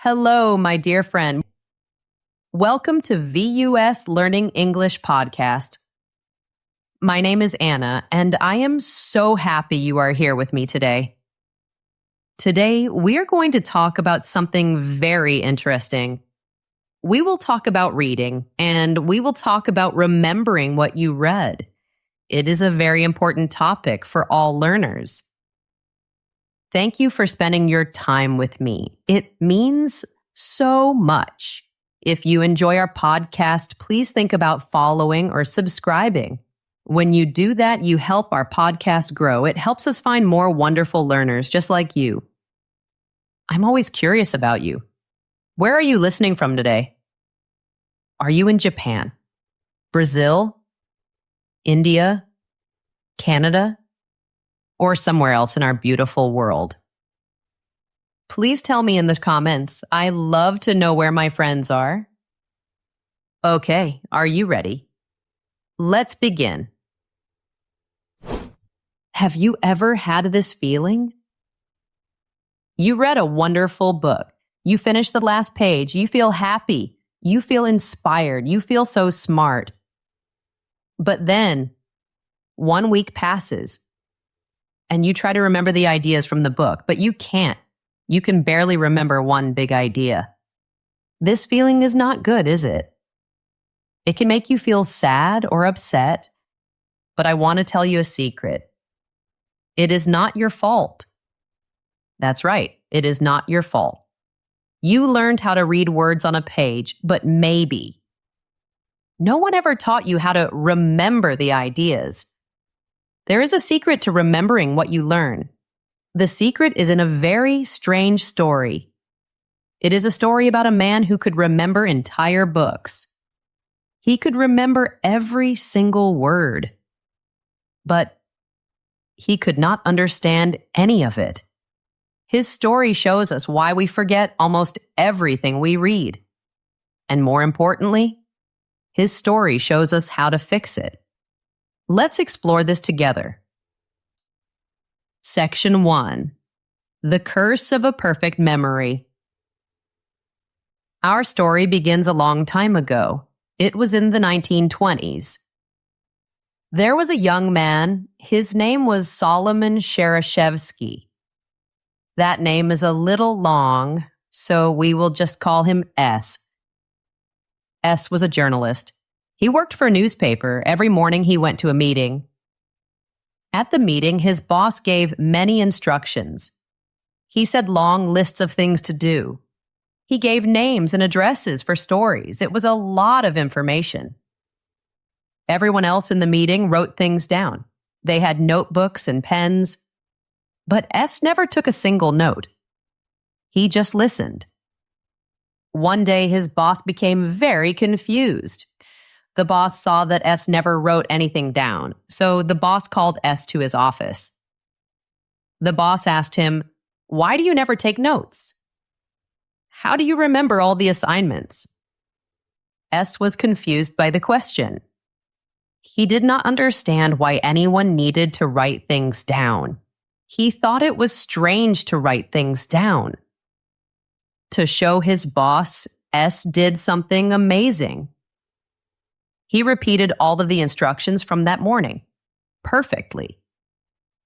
Hello, my dear friend. Welcome to VUS Learning English Podcast. My name is Anna, and I am so happy you are here with me today. Today, we are going to talk about something very interesting. We will talk about reading, and we will talk about remembering what you read. It is a very important topic for all learners. Thank you for spending your time with me. It means so much. If you enjoy our podcast, please think about following or subscribing. When you do that, you help our podcast grow. It helps us find more wonderful learners just like you. I'm always curious about you. Where are you listening from today? Are you in Japan, Brazil, India, Canada, or somewhere else in our beautiful world? Please tell me in the comments. I love to know where my friends are. Okay, are you ready? Let's begin. Have you ever had this feeling? You read a wonderful book. You finished the last page. You feel happy. You feel inspired. You feel so smart. But then, 1 week passes, and you try to remember the ideas from the book, but you can't. You can barely remember one big idea. This feeling is not good, is it? It can make you feel sad or upset, but I want to tell you a secret. It is not your fault. That's right, it is not your fault. You learned how to read words on a page, but maybe. No one ever taught you how to remember the ideas. There is a secret to remembering what you learn. The secret is in a very strange story. It is a story about a man who could remember entire books. He could remember every single word, but he could not understand any of it. His story shows us why we forget almost everything we read. And more importantly, his story shows us how to fix it. Let's explore this together. Section 1. The Curse of a Perfect Memory. Our story begins a long time ago. It was in the 1920s. There was a young man. His name was Solomon Shereshevsky. That name is a little long, so we will just call him S. S was a journalist. He worked for a newspaper. Every morning he went to a meeting. At the meeting, his boss gave many instructions. He said long lists of things to do. He gave names and addresses for stories. It was a lot of information. Everyone else in the meeting wrote things down. They had notebooks and pens. But S never took a single note. He just listened. One day, his boss became very confused. The boss saw that S never wrote anything down, so the boss called S to his office. The boss asked him, "Why do you never take notes? How do you remember all the assignments?" S was confused by the question. He did not understand why anyone needed to write things down. He thought it was strange to write things down. To show his boss, S did something amazing. He repeated all of the instructions from that morning, perfectly.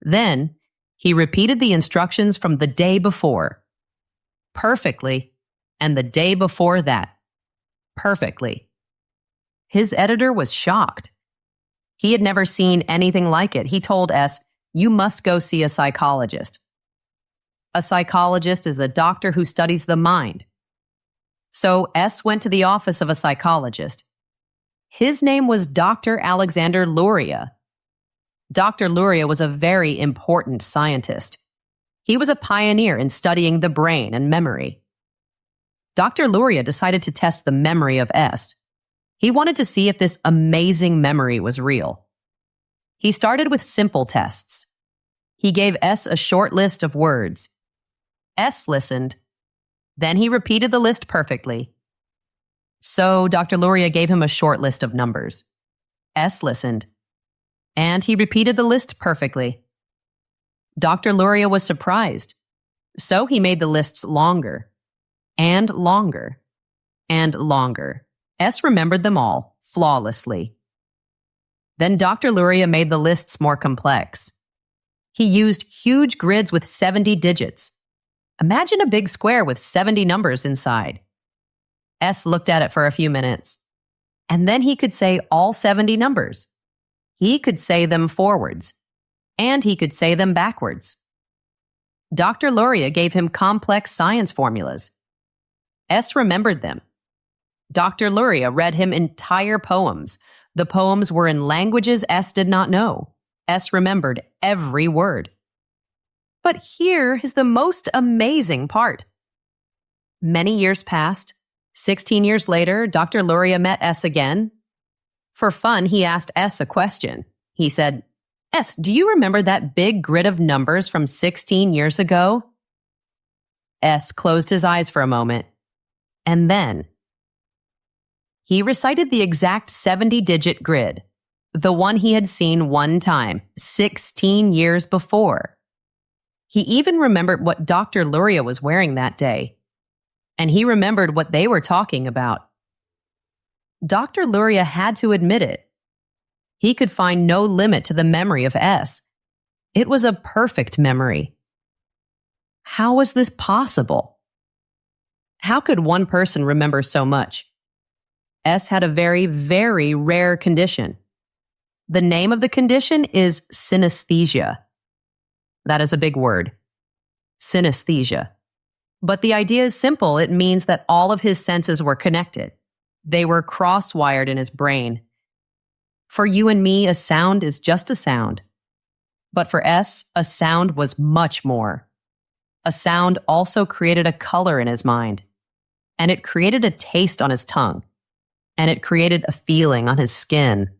Then, he repeated the instructions from the day before, perfectly, and the day before that, perfectly. His editor was shocked. He had never seen anything like it. He told S, "You must go see a psychologist." A psychologist is a doctor who studies the mind. So S went to the office of a psychologist. His name was Dr. Alexander Luria. Dr. Luria was a very important scientist. He was a pioneer in studying the brain and memory. Dr. Luria decided to test the memory of S. He wanted to see if this amazing memory was real. He started with simple tests. He gave S a short list of words. S listened. Then he repeated the list perfectly. So Dr. Luria gave him a short list of numbers. S listened. And he repeated the list perfectly. Dr. Luria was surprised. So he made the lists longer. and longer, and longer. S remembered them all, flawlessly. Then Dr. Luria made the lists more complex. He used huge grids with 70 digits. Imagine a big square with 70 numbers inside. S looked at it for a few minutes, and then he could say all 70 numbers. He could say them forwards, and he could say them backwards. Dr. Luria gave him complex science formulas. S remembered them. Dr. Luria read him entire poems. The poems were in languages S did not know. S remembered every word. But here is the most amazing part. Many years passed. 16 years later, Dr. Luria met S again. For fun, he asked S a question. He said, S, do you remember that big grid of numbers from 16 years ago? S closed his eyes for a moment. And then he recited the exact 70-digit grid, the one he had seen one time, 16 years before. He even remembered what Dr. Luria was wearing that day. And he remembered what they were talking about. Dr. Luria had to admit it. He could find no limit to the memory of S. It was a perfect memory. How was this possible? How could one person remember so much? S had a very, very rare condition. The name of the condition is synesthesia. That is a big word. Synesthesia. But the idea is simple. It means that all of his senses were connected. They were cross-wired in his brain. For you and me, a sound is just a sound. But for S, a sound was much more. A sound also created a color in his mind. And it created a taste on his tongue. And it created a feeling on his skin.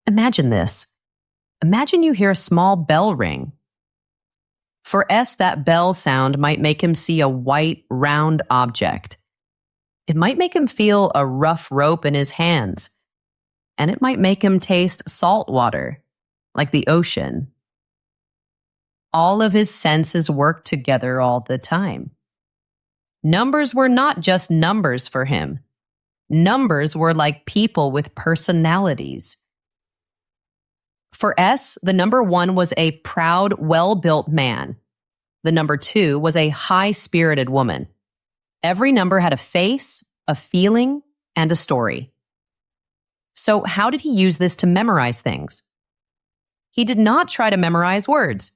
Imagine this. Imagine you hear a small bell ring. For S, that bell sound might make him see a white, round object. It might make him feel a rough rope in his hands. And it might make him taste salt water, like the ocean. All of his senses worked together all the time. Numbers were not just numbers for him. Numbers were like people with personalities. For S, the number 1 was a proud, well-built man. The number 2 was a high-spirited woman. Every number had a face, a feeling, and a story. So how did he use this to memorize things? He did not try to memorize words.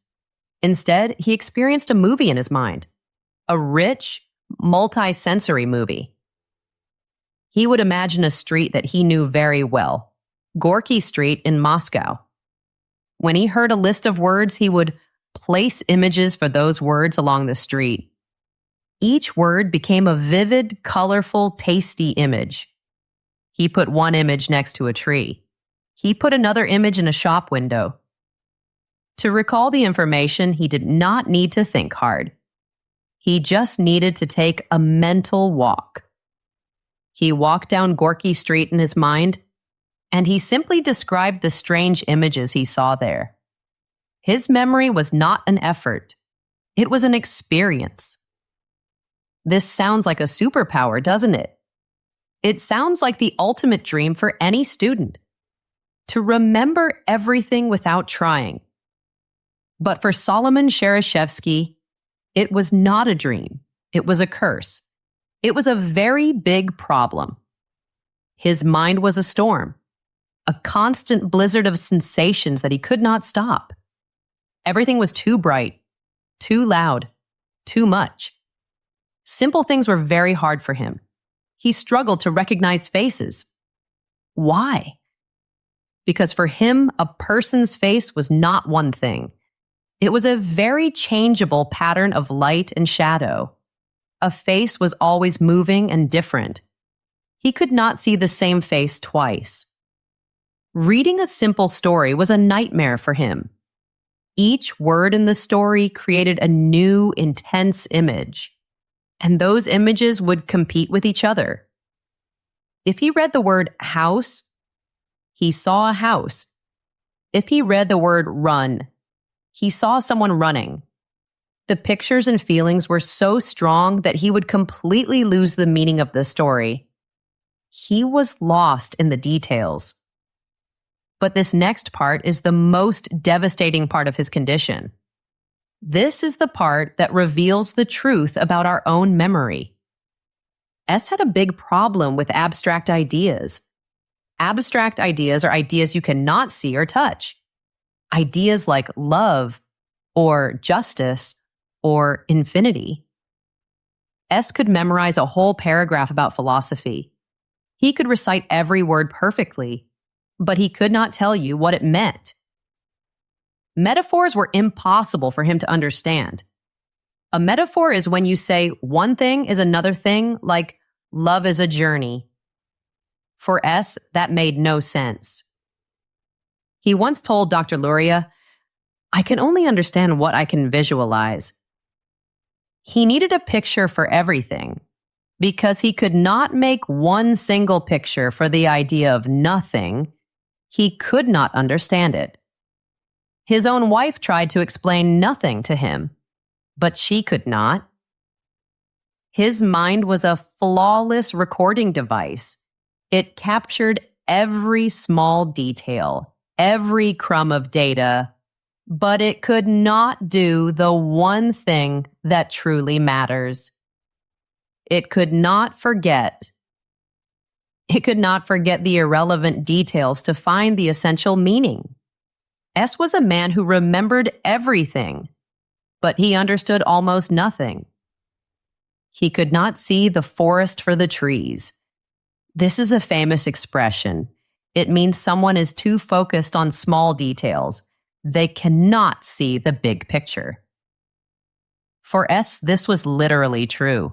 Instead, he experienced a movie in his mind. A rich, multi-sensory movie. He would imagine a street that he knew very well. Gorky Street in Moscow. When he heard a list of words, he would place images for those words along the street. Each word became a vivid, colorful, tasty image. He put one image next to a tree. He put another image in a shop window. To recall the information, he did not need to think hard. He just needed to take a mental walk. He walked down Gorky Street in his mind, and he simply described the strange images he saw there. His memory was not an effort. It was an experience. This sounds like a superpower, doesn't it? It sounds like the ultimate dream for any student. To remember everything without trying. But for Solomon Shereshevsky, it was not a dream. It was a curse. It was a very big problem. His mind was a storm. A constant blizzard of sensations that he could not stop. Everything was too bright, too loud, too much. Simple things were very hard for him. He struggled to recognize faces. Why? Because for him, a person's face was not one thing. It was a very changeable pattern of light and shadow. A face was always moving and different. He could not see the same face twice. Reading a simple story was a nightmare for him. Each word in the story created a new, intense image, and those images would compete with each other. If he read the word house, he saw a house. If he read the word run, he saw someone running. The pictures and feelings were so strong that he would completely lose the meaning of the story. He was lost in the details. But this next part is the most devastating part of his condition. This is the part that reveals the truth about our own memory. S had a big problem with abstract ideas. Abstract ideas are ideas you cannot see or touch. Ideas like love, or justice, or infinity. S could memorize a whole paragraph about philosophy. He could recite every word perfectly, but he could not tell you what it meant. Metaphors were impossible for him to understand. A metaphor is when you say one thing is another thing, like love is a journey. For S, that made no sense. He once told Dr. Luria, "I can only understand what I can visualize." He needed a picture for everything, because he could not make one single picture for the idea of nothing. He could not understand it. His own wife tried to explain nothing to him, but she could not. His mind was a flawless recording device. It captured every small detail, every crumb of data, but it could not do the one thing that truly matters. It could not forget. It could not forget the irrelevant details to find the essential meaning. S was a man who remembered everything, but he understood almost nothing. He could not see the forest for the trees. This is a famous expression. It means someone is too focused on small details. They cannot see the big picture. For S, this was literally true.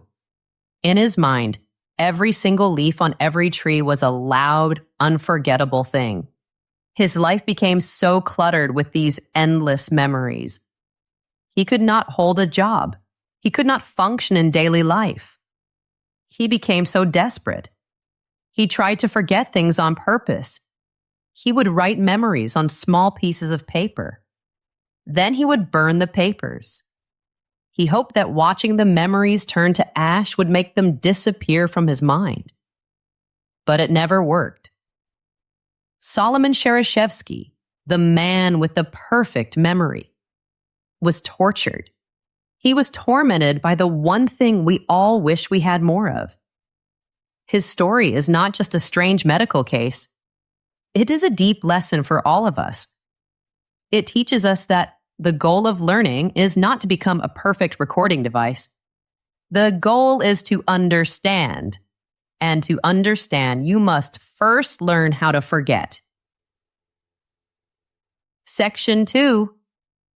In his mind, every single leaf on every tree was a loud, unforgettable thing. His life became so cluttered with these endless memories. He could not hold a job. He could not function in daily life. He became so desperate. He tried to forget things on purpose. He would write memories on small pieces of paper. Then he would burn the papers. He hoped that watching the memories turn to ash would make them disappear from his mind. But it never worked. Solomon Shereshevsky, the man with the perfect memory, was tortured. He was tormented by the one thing we all wish we had more of. His story is not just a strange medical case. It is a deep lesson for all of us. It teaches us that the goal of learning is not to become a perfect recording device. The goal is to understand. And to understand, you must first learn how to forget. Section 2,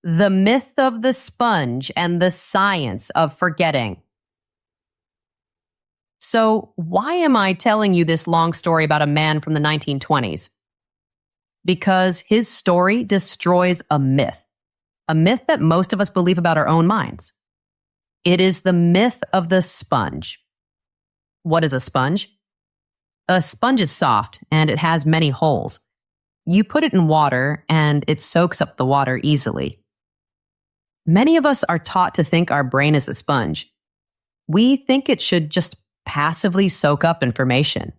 the myth of the sponge and the science of forgetting. So, why am I telling you this long story about a man from the 1920s? Because his story destroys a myth that most of us believe about our own minds. It is the myth of the sponge. What is a sponge? A sponge is soft and it has many holes. You put it in water and it soaks up the water easily. Many of us are taught to think our brain is a sponge. We think it should just passively soak up information.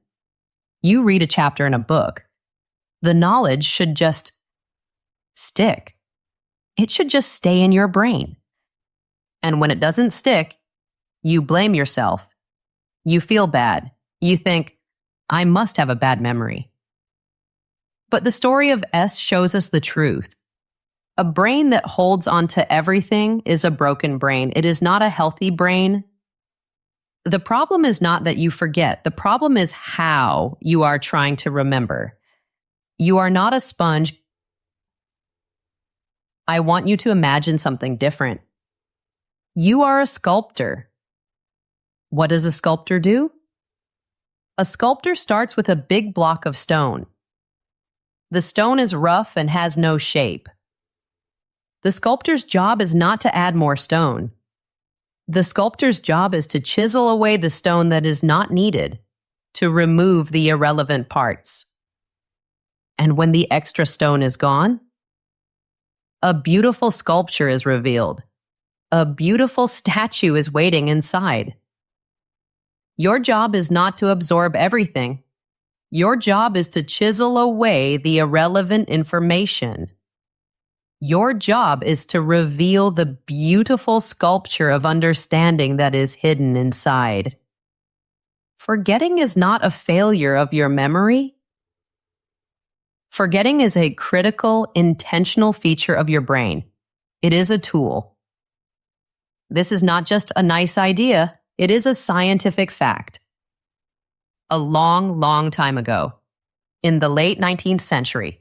You read a chapter in a book. The knowledge should just stick. It should just stay in your brain. And when it doesn't stick, you blame yourself. You feel bad. You think, I must have a bad memory. But the story of S shows us the truth. A brain that holds onto everything is a broken brain. It is not a healthy brain. The problem is not that you forget. The problem is how you are trying to remember. You are not a sponge. I want you to imagine something different. You are a sculptor. What does a sculptor do? A sculptor starts with a big block of stone. The stone is rough and has no shape. The sculptor's job is not to add more stone. The sculptor's job is to chisel away the stone that is not needed, to remove the irrelevant parts. And when the extra stone is gone, a beautiful sculpture is revealed. a beautiful statue is waiting inside. Your job is not to absorb everything. Your job is to chisel away the irrelevant information. Your job is to reveal the beautiful sculpture of understanding that is hidden inside. Forgetting is not a failure of your memory. Forgetting is a critical, intentional feature of your brain. It is a tool. This is not just a nice idea, it is a scientific fact. A long, long time ago, in the late 19th century,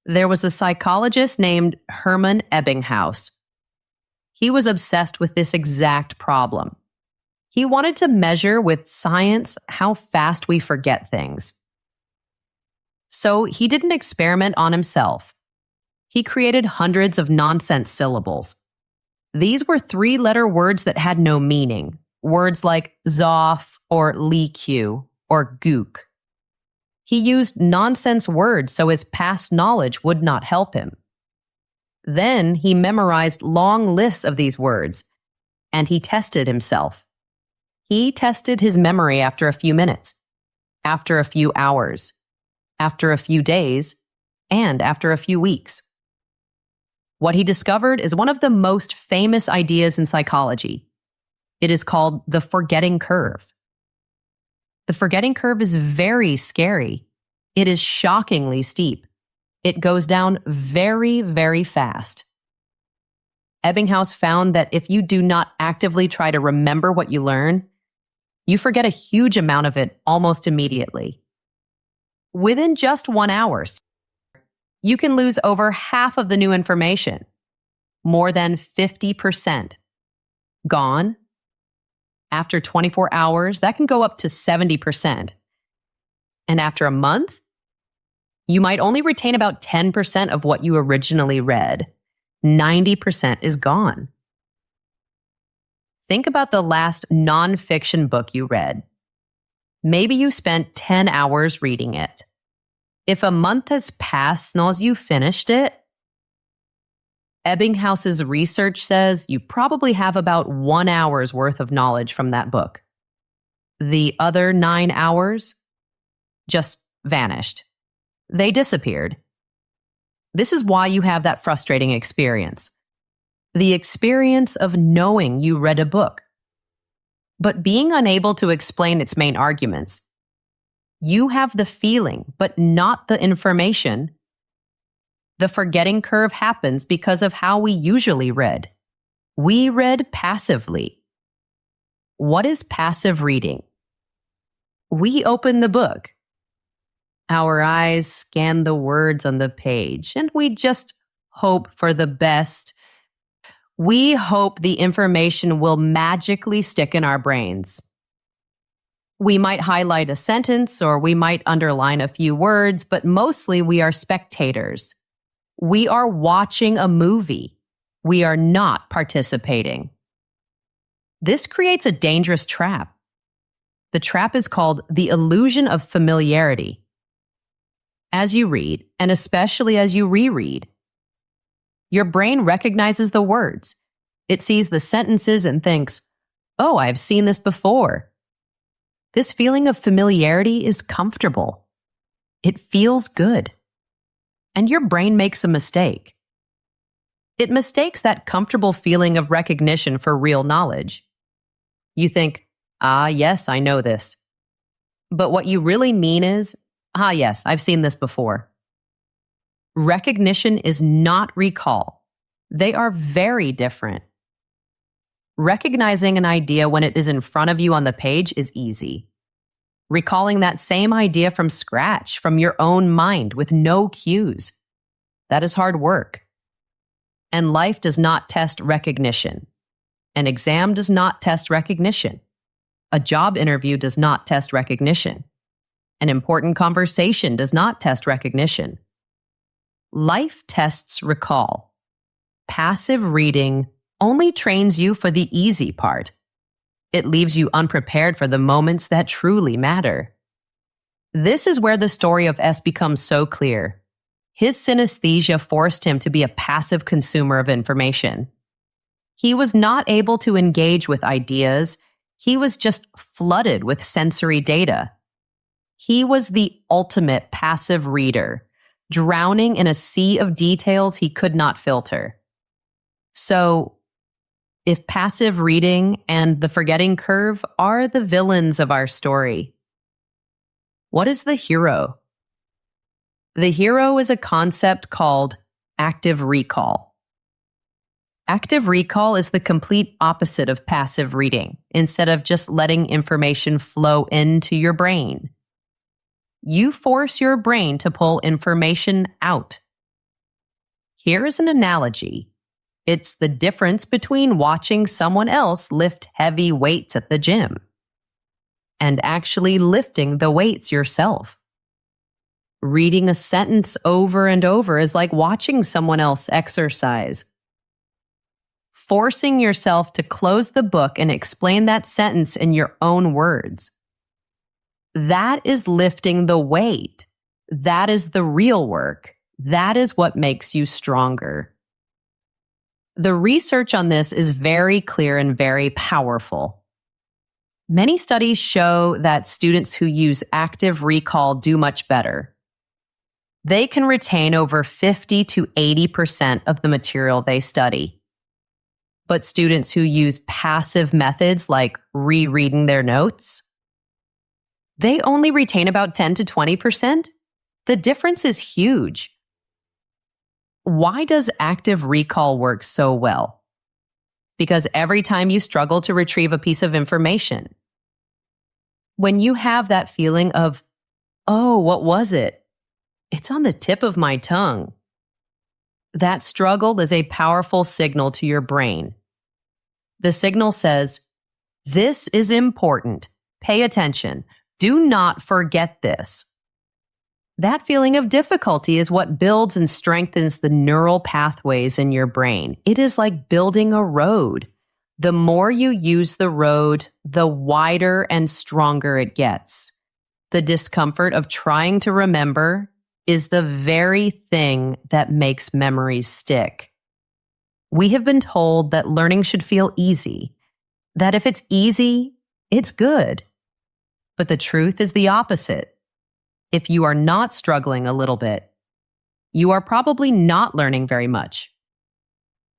there was a psychologist named Hermann Ebbinghaus. He was obsessed with this exact problem. He wanted to measure with science how fast we forget things. So he did an experiment on himself. He created hundreds of nonsense syllables. These were three-letter words that had no meaning. Words like zoff or leq or gook. He used nonsense words so his past knowledge would not help him. Then he memorized long lists of these words, and he tested himself. He tested his memory after a few minutes, after a few hours, after a few days, and after a few weeks. What he discovered is one of the most famous ideas in psychology. It is called the forgetting curve. The forgetting curve is very scary. It is shockingly steep. It goes down very, very fast. Ebbinghaus found that if you do not actively try to remember what you learn, you forget a huge amount of it almost immediately. Within just 1 hour, you can lose over half of the new information, more than 50%. Gone. After 24 hours, that can go up to 70%. And after a month, you might only retain about 10% of what you originally read. 90% is gone. Think about the last nonfiction book you read. Maybe you spent 10 hours reading it. If a month has passed since you finished it, Ebbinghaus's research says you probably have about 1 hour's worth of knowledge from that book. The other 9 hours just vanished. They disappeared. This is why you have that frustrating experience. The experience of knowing you read a book, but being unable to explain its main arguments. You have the feeling, but not the information. The forgetting curve happens because of how we usually read. We read passively. What is passive reading? We open the book. Our eyes scan the words on the page, and we just hope for the best. We hope the information will magically stick in our brains. We might highlight a sentence or we might underline a few words, but mostly we are spectators. We are watching a movie. We are not participating. This creates a dangerous trap. The trap is called the illusion of familiarity. As you read, and especially as you reread, your brain recognizes the words. It sees the sentences and thinks, "Oh, I've seen this before." This feeling of familiarity is comfortable. It feels good. And your brain makes a mistake. It mistakes that comfortable feeling of recognition for real knowledge. You think, yes, I know this. But what you really mean is, yes, I've seen this before. Recognition is not recall. They are very different. Recognizing an idea when it is in front of you on the page is easy. Recalling that same idea from scratch, from your own mind, with no cues, that is hard work. And life does not test recognition. An exam does not test recognition. A job interview does not test recognition. An important conversation does not test recognition. Life tests recall. Passive reading only trains you for the easy part. It leaves you unprepared for the moments that truly matter. This is where the story of S becomes so clear. His synesthesia forced him to be a passive consumer of information. He was not able to engage with ideas. He was just flooded with sensory data. He was the ultimate passive reader, drowning in a sea of details he could not filter. So, if passive reading and the forgetting curve are the villains of our story, what is the hero? The hero is a concept called active recall. Active recall is the complete opposite of passive reading, instead of just letting information flow into your brain. You force your brain to pull information out. Here is an analogy. It's the difference between watching someone else lift heavy weights at the gym and actually lifting the weights yourself. Reading a sentence over and over is like watching someone else exercise. Forcing yourself to close the book and explain that sentence in your own words. That is lifting the weight. That is the real work. That is what makes you stronger. The research on this is very clear and very powerful. Many studies show that students who use active recall do much better. They can retain over 50 to 80% of the material they study. But students who use passive methods like rereading their notes, they only retain about 10 to 20%. The difference is huge. Why does active recall work so well? Because every time you struggle to retrieve a piece of information, when you have that feeling of, oh, what was it? It's on the tip of my tongue. That struggle is a powerful signal to your brain. The signal says, this is important. Pay attention. Do not forget this. That feeling of difficulty is what builds and strengthens the neural pathways in your brain. It is like building a road. The more you use the road, the wider and stronger it gets. The discomfort of trying to remember is the very thing that makes memories stick. We have been told that learning should feel easy, that if it's easy, it's good. But the truth is the opposite. If you are not struggling a little bit, you are probably not learning very much.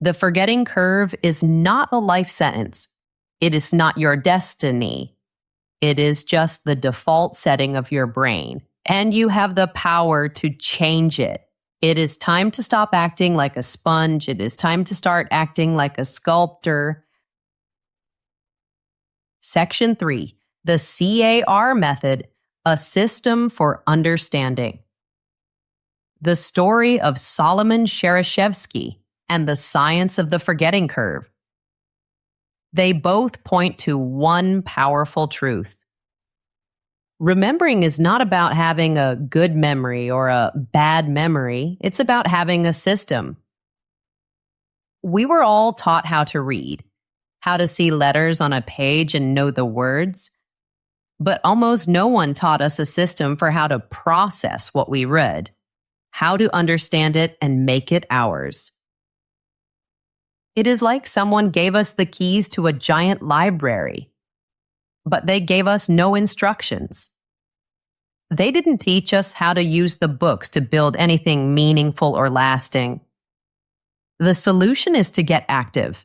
The forgetting curve is not a life sentence. It is not your destiny. It is just the default setting of your brain, and you have the power to change it. It is time to stop acting like a sponge. It is time to start acting like a sculptor. Section 3, the C.A.R. method, a system for understanding. The story of Solomon Shereshevsky and the science of the forgetting curve. They both point to one powerful truth. Remembering is not about having a good memory or a bad memory. It's about having a system. We were all taught how to read, how to see letters on a page and know the words. But almost no one taught us a system for how to process what we read, how to understand it and make it ours. It is like someone gave us the keys to a giant library, but they gave us no instructions. They didn't teach us how to use the books to build anything meaningful or lasting. The solution is to get active.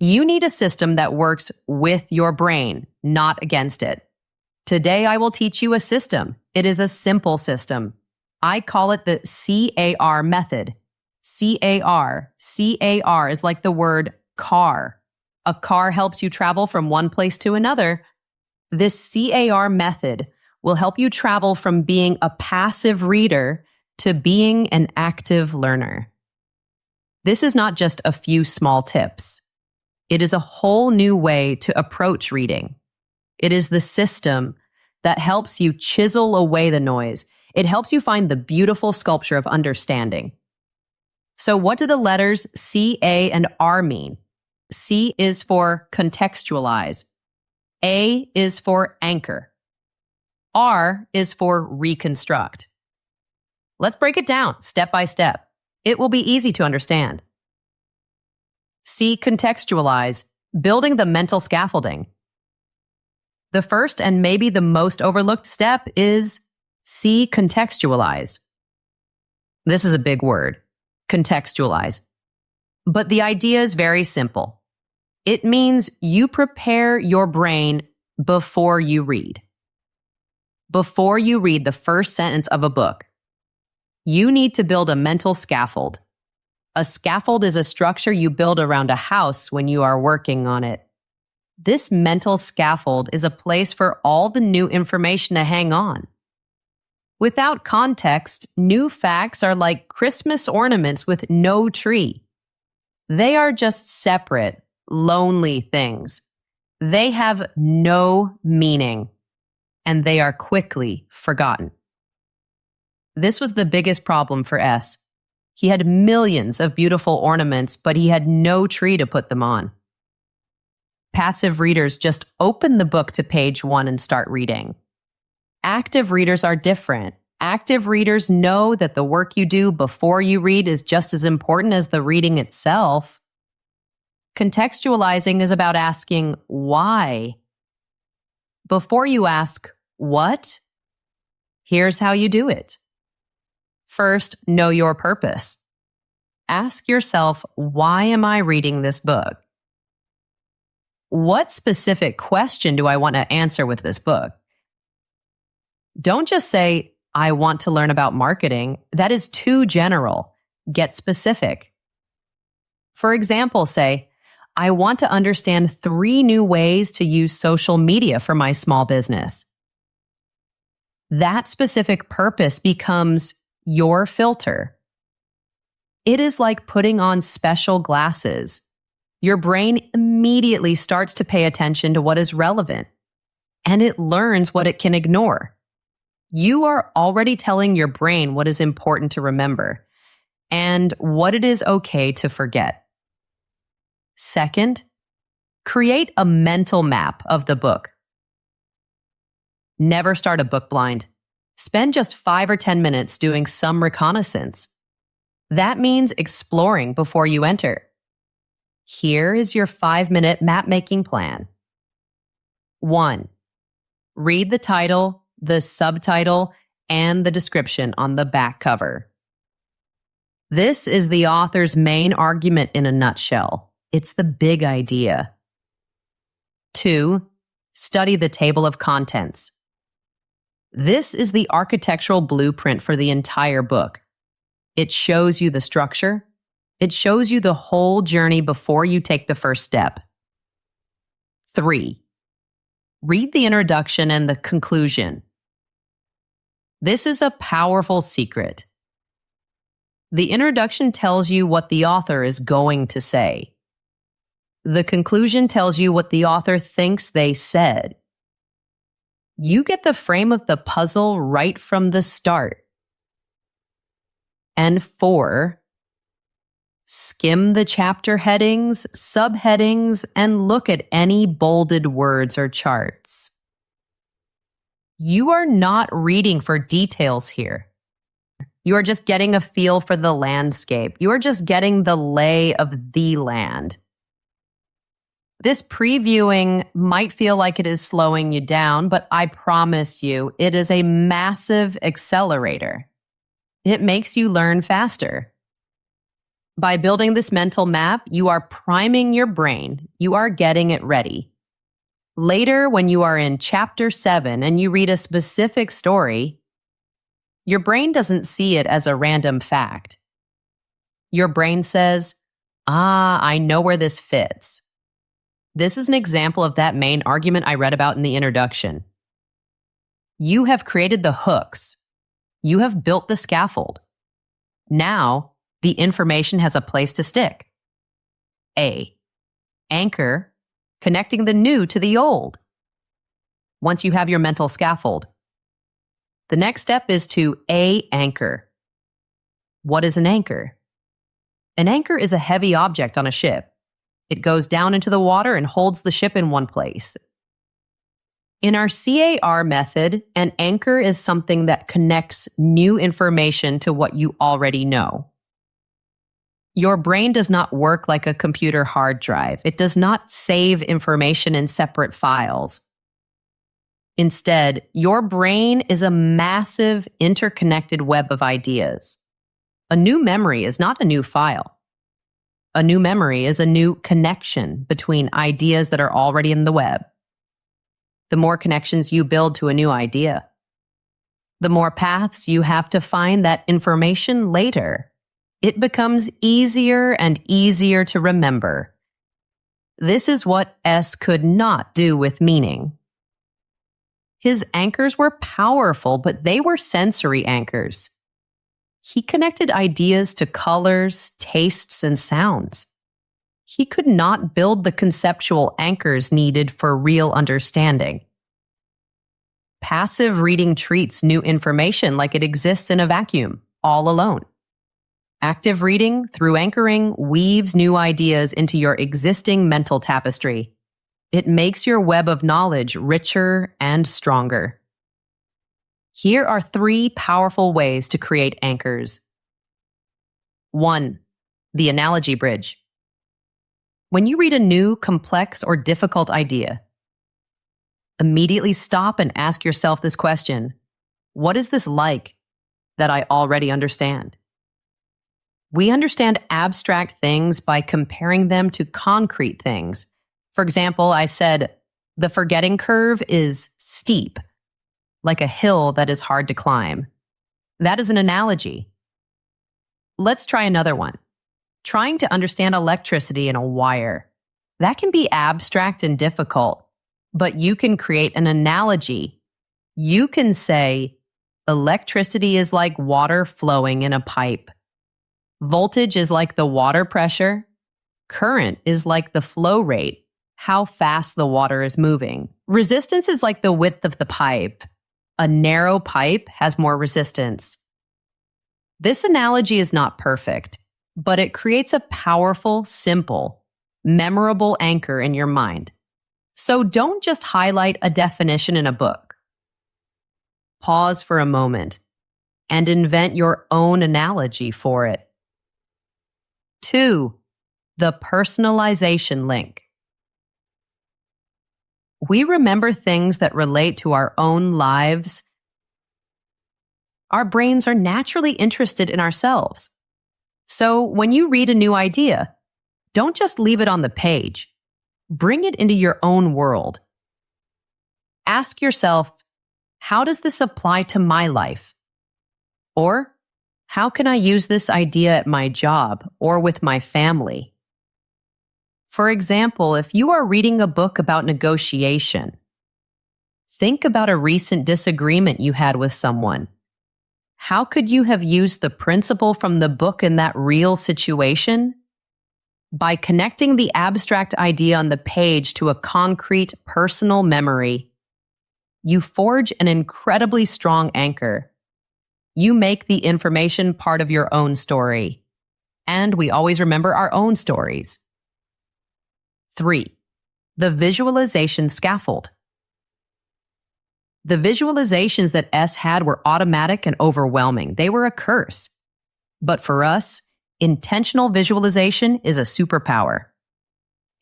You need a system that works with your brain, not against it. Today, I will teach you a system. It is a simple system. I call it the C.A.R. method. C.A.R. C.A.R. is like the word car. A car helps you travel from one place to another. This C.A.R. method will help you travel from being a passive reader to being an active learner. This is not just a few small tips. It is a whole new way to approach reading. It is the system that helps you chisel away the noise. It helps you find the beautiful sculpture of understanding. So what do the letters C, A, and R mean? C is for contextualize. A is for anchor. R is for reconstruct. Let's break it down step by step. It will be easy to understand. C. Contextualize, building the mental scaffolding. The first and maybe the most overlooked step is C. Contextualize. This is a big word, contextualize. But the idea is very simple. It means you prepare your brain before you read. Before you read the first sentence of a book, you need to build a mental scaffold. A scaffold is a structure you build around a house when you are working on it. This mental scaffold is a place for all the new information to hang on. Without context, new facts are like Christmas ornaments with no tree. They are just separate, lonely things. They have no meaning, and they are quickly forgotten. This was the biggest problem for S. He had millions of beautiful ornaments, but he had no tree to put them on. Passive readers just open the book to page 1 and start reading. Active readers are different. Active readers know that the work you do before you read is just as important as the reading itself. Contextualizing is about asking why. Before you ask what, here's how you do it. First, know your purpose. Ask yourself, why am I reading this book? What specific question do I want to answer with this book? Don't just say, I want to learn about marketing. That is too general. Get specific. For example, say, I want to understand 3 new ways to use social media for my small business. That specific purpose becomes your filter. It is like putting on special glasses. Your brain immediately starts to pay attention to what is relevant, and it learns what it can ignore. You are already telling your brain what is important to remember and what it is okay to forget. Second, create a mental map of the book. Never start a book blind. Spend just 5 or 10 minutes doing some reconnaissance. That means exploring before you enter. Here is your 5-minute map-making plan. 1. Read the title, the subtitle, and the description on the back cover. This is the author's main argument in a nutshell. It's the big idea. 2. Study the table of contents. This is the architectural blueprint for the entire book. It shows you the structure. It shows you the whole journey before you take the first step. 3. Read the introduction and the conclusion. This is a powerful secret. The introduction tells you what the author is going to say. The conclusion tells you what the author thinks they said. You get the frame of the puzzle right from the start. And 4, skim the chapter headings, subheadings, and look at any bolded words or charts. You are not reading for details here. You are just getting a feel for the landscape. You are just getting the lay of the land. This previewing might feel like it is slowing you down, but I promise you, it is a massive accelerator. It makes you learn faster. By building this mental map, you are priming your brain. You are getting it ready. Later, when you are in chapter 7 and you read a specific story, your brain doesn't see it as a random fact. Your brain says, I know where this fits. This is an example of that main argument I read about in the introduction. You have created the hooks. You have built the scaffold. Now, the information has a place to stick. A. Anchor, connecting the new to the old. Once you have your mental scaffold, the next step is to anchor. What is an anchor? An anchor is a heavy object on a ship. It goes down into the water and holds the ship in one place. In our C.A.R. method, an anchor is something that connects new information to what you already know. Your brain does not work like a computer hard drive. It does not save information in separate files. Instead, your brain is a massive interconnected web of ideas. A new memory is not a new file. A new memory is a new connection between ideas that are already in the web. The more connections you build to a new idea, the more paths you have to find that information later. It becomes easier and easier to remember. This is what S could not do with meaning. His anchors were powerful, but they were sensory anchors. He connected ideas to colors, tastes, and sounds. He could not build the conceptual anchors needed for real understanding. Passive reading treats new information like it exists in a vacuum, all alone. Active reading, through anchoring, weaves new ideas into your existing mental tapestry. It makes your web of knowledge richer and stronger. Here are 3 powerful ways to create anchors. 1. The analogy bridge. When you read a new, complex, or difficult idea, immediately stop and ask yourself this question: what is this like that I already understand? We understand abstract things by comparing them to concrete things. For example, I said, the forgetting curve is steep, like a hill that is hard to climb. That is an analogy. Let's try another one. Trying to understand electricity in a wire. That can be abstract and difficult, but you can create an analogy. You can say, electricity is like water flowing in a pipe. Voltage is like the water pressure. Current is like the flow rate, how fast the water is moving. Resistance is like the width of the pipe. A narrow pipe has more resistance. This analogy is not perfect, but it creates a powerful, simple, memorable anchor in your mind. So don't just highlight a definition in a book. Pause for a moment and invent your own analogy for it. 2. The personalization link. We remember things that relate to our own lives. Our brains are naturally interested in ourselves. So when you read a new idea, don't just leave it on the page. Bring it into your own world. Ask yourself, how does this apply to my life? Or, how can I use this idea at my job or with my family? For example, if you are reading a book about negotiation, think about a recent disagreement you had with someone. How could you have used the principle from the book in that real situation? By connecting the abstract idea on the page to a concrete, personal memory, you forge an incredibly strong anchor. You make the information part of your own story. And we always remember our own stories. 3. The visualization scaffold. The visualizations that S had were automatic and overwhelming. They were a curse. But for us, intentional visualization is a superpower.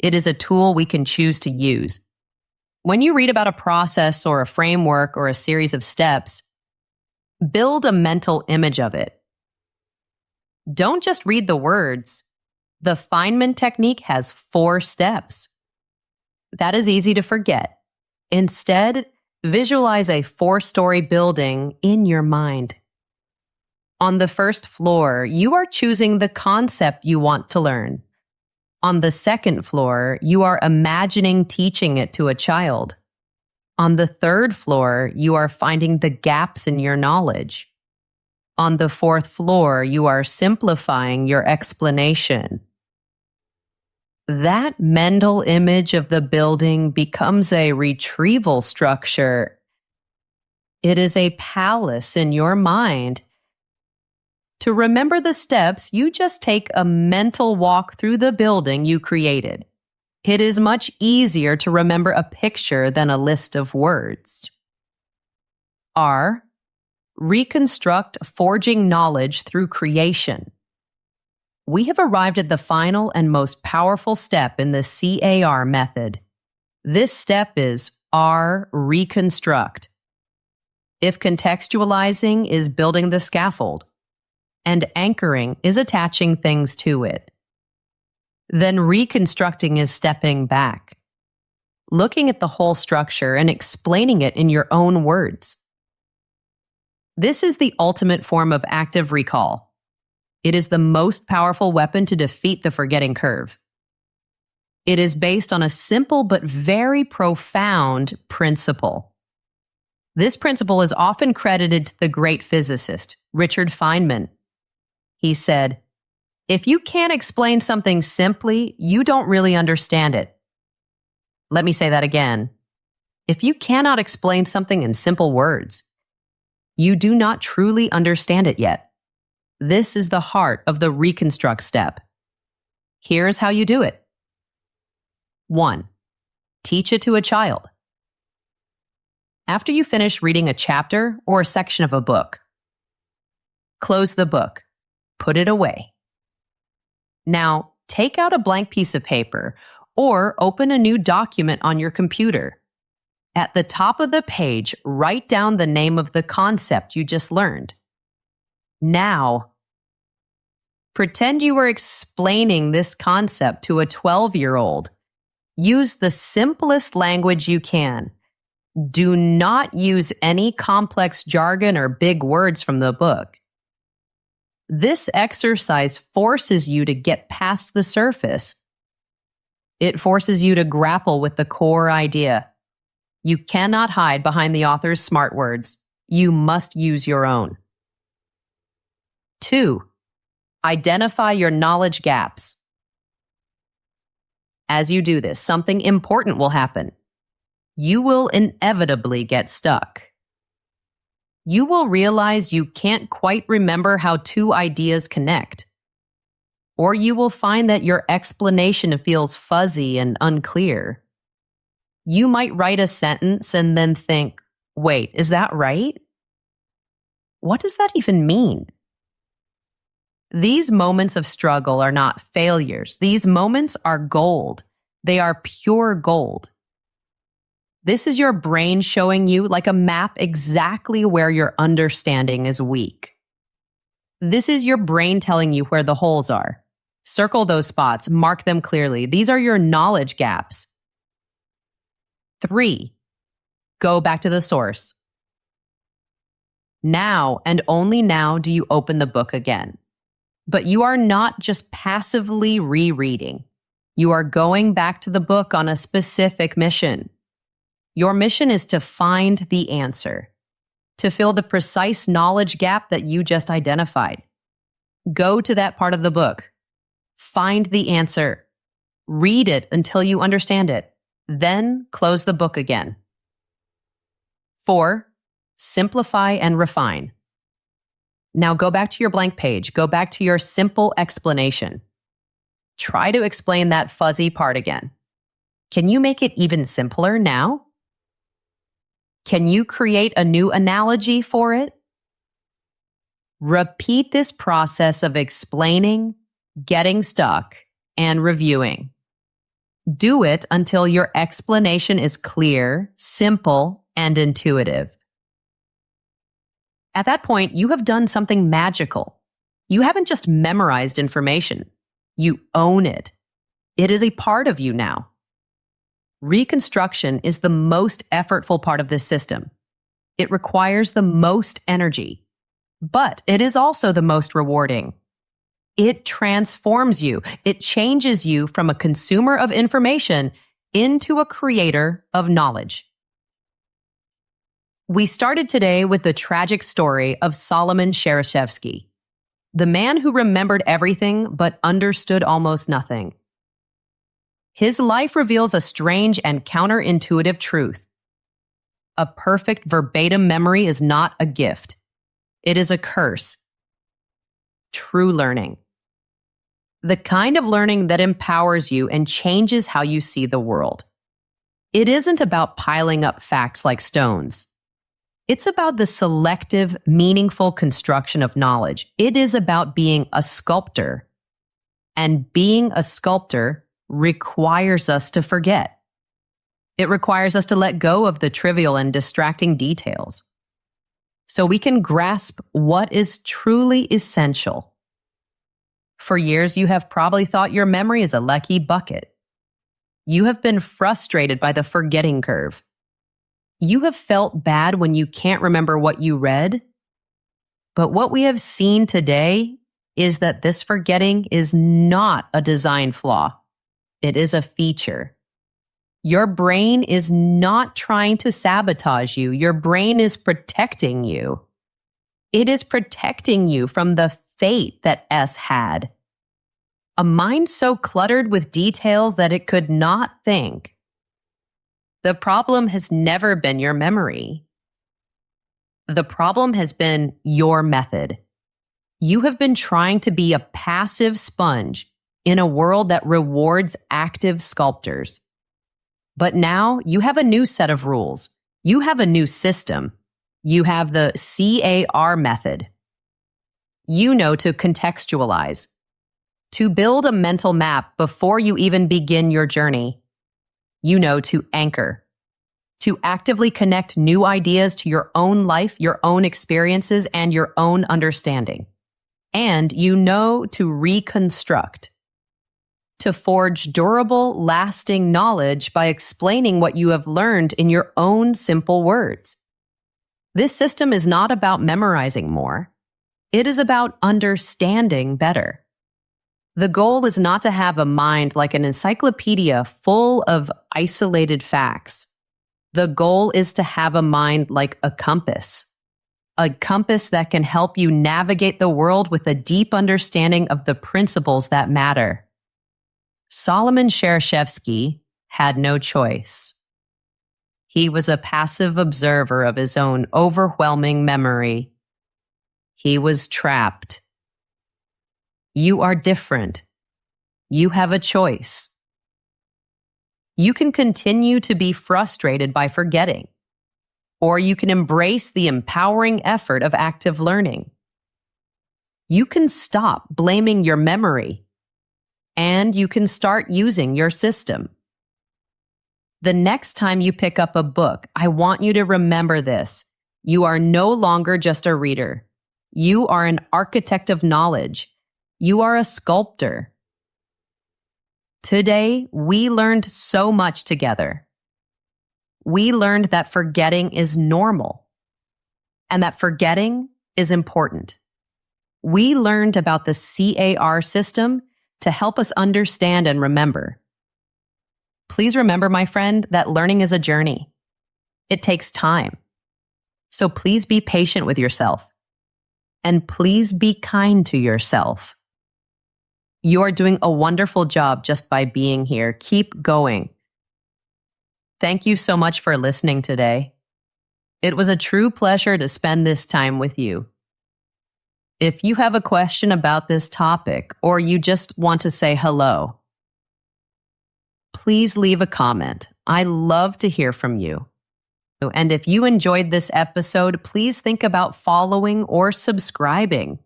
It is a tool we can choose to use. When you read about a process or a framework or a series of steps, build a mental image of it. Don't just read the words. The Feynman technique has 4 steps. That is easy to forget. Instead, visualize a 4-story building in your mind. On the first floor, you are choosing the concept you want to learn. On the second floor, you are imagining teaching it to a child. On the third floor, you are finding the gaps in your knowledge. On the fourth floor, you are simplifying your explanation. That mental image of the building becomes a retrieval structure. It is a palace in your mind. To remember the steps, you just take a mental walk through the building you created. It is much easier to remember a picture than a list of words. R. Reconstruct, forging knowledge through creation. we have arrived at the final and most powerful step in the C.A.R. method. This step is Reconstruct. If contextualizing is building the scaffold and anchoring is attaching things to it, then reconstructing is stepping back, looking at the whole structure and explaining it in your own words. This is the ultimate form of active recall. It is the most powerful weapon to defeat the forgetting curve. It is based on a simple but very profound principle. This principle is often credited to the great physicist, Richard Feynman. He said, "If you can't explain something simply, you don't really understand it." Let me say that again. If you cannot explain something in simple words, you do not truly understand it yet. This is the heart of the reconstruct step. Here's how you do it. 1. Teach it to a child. After you finish reading a chapter or a section of a book, close the book, put it away. Now, take out a blank piece of paper or open a new document on your computer. At the top of the page, write down the name of the concept you just learned. Now, pretend you were explaining this concept to a 12-year-old. Use the simplest language you can. Do not use any complex jargon or big words from the book. This exercise forces you to get past the surface. It forces you to grapple with the core idea. You cannot hide behind the author's smart words. You must use your own. 2. Identify your knowledge gaps. As you do this, something important will happen. You will inevitably get stuck. You will realize you can't quite remember how two ideas connect. Or you will find that your explanation feels fuzzy and unclear. You might write a sentence and then think, wait, is that right? What does that even mean? These moments of struggle are not failures. These moments are gold. They are pure gold. This is your brain showing you, like a map, exactly where your understanding is weak. This is your brain telling you where the holes are. Circle those spots, mark them clearly. These are your knowledge gaps. 3. Go back to the source. Now and only now do you open the book again. But you are not just passively rereading. You are going back to the book on a specific mission. Your mission is to find the answer, to fill the precise knowledge gap that you just identified. Go to that part of the book. Find the answer. Read it until you understand it. Then close the book again. 4. Simplify and refine. Now go back to your blank page. Go back to your simple explanation. Try to explain that fuzzy part again. Can you make it even simpler now? Can you create a new analogy for it? Repeat this process of explaining, getting stuck, and reviewing. Do it until your explanation is clear, simple, and intuitive. At that point, you have done something magical. You haven't just memorized information. You own it. It is a part of you now. Reconstruction is the most effortful part of this system. It requires the most energy, but it is also the most rewarding. It transforms you. It changes you from a consumer of information into a creator of knowledge. We started today with the tragic story of Solomon Shereshevsky, the man who remembered everything but understood almost nothing. His life reveals a strange and counterintuitive truth. A perfect verbatim memory is not a gift. It is a curse. True learning. The kind of learning that empowers you and changes how you see the world. It isn't about piling up facts like stones. It's about the selective, meaningful construction of knowledge. It is about being a sculptor. And being a sculptor requires us to forget. It requires us to let go of the trivial and distracting details, so we can grasp what is truly essential. For years, you have probably thought your memory is a leaky bucket. You have been frustrated by the forgetting curve. You have felt bad when you can't remember what you read. But what we have seen today is that this forgetting is not a design flaw. It is a feature. Your brain is not trying to sabotage you. Your brain is protecting you. It is protecting you from the fate that S had. A mind so cluttered with details that it could not think. The problem has never been your memory. The problem has been your method. You have been trying to be a passive sponge in a world that rewards active sculptors. But now you have a new set of rules. You have a new system. You have the C.A.R. method. You know to contextualize, to build a mental map before you even begin your journey. You know to anchor, to actively connect new ideas to your own life, your own experiences, and your own understanding. And you know to reconstruct, to forge durable, lasting knowledge by explaining what you have learned in your own simple words. This system is not about memorizing more. It is about understanding better. The goal is not to have a mind like an encyclopedia full of isolated facts. The goal is to have a mind like a compass that can help you navigate the world with a deep understanding of the principles that matter. Solomon Shereshevsky had no choice. He was a passive observer of his own overwhelming memory. He was trapped. You are different. You have a choice. You can continue to be frustrated by forgetting, or you can embrace the empowering effort of active learning. You can stop blaming your memory, and you can start using your system. The next time you pick up a book, I want you to remember this. You are no longer just a reader. You are an architect of knowledge. You are a sculptor. Today, we learned so much together. We learned that forgetting is normal and that forgetting is important. We learned about the C.A.R. system to help us understand and remember. Please remember, my friend, that learning is a journey. It takes time. So please be patient with yourself. And please be kind to yourself. You are doing a wonderful job just by being here. Keep going. Thank you so much for listening today. It was a true pleasure to spend this time with you. If you have a question about this topic or you just want to say hello, please leave a comment. I love to hear from you. And if you enjoyed this episode, please think about following or subscribing.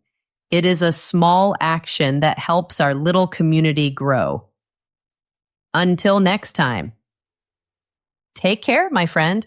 It is a small action that helps our little community grow. Until next time, take care, my friend.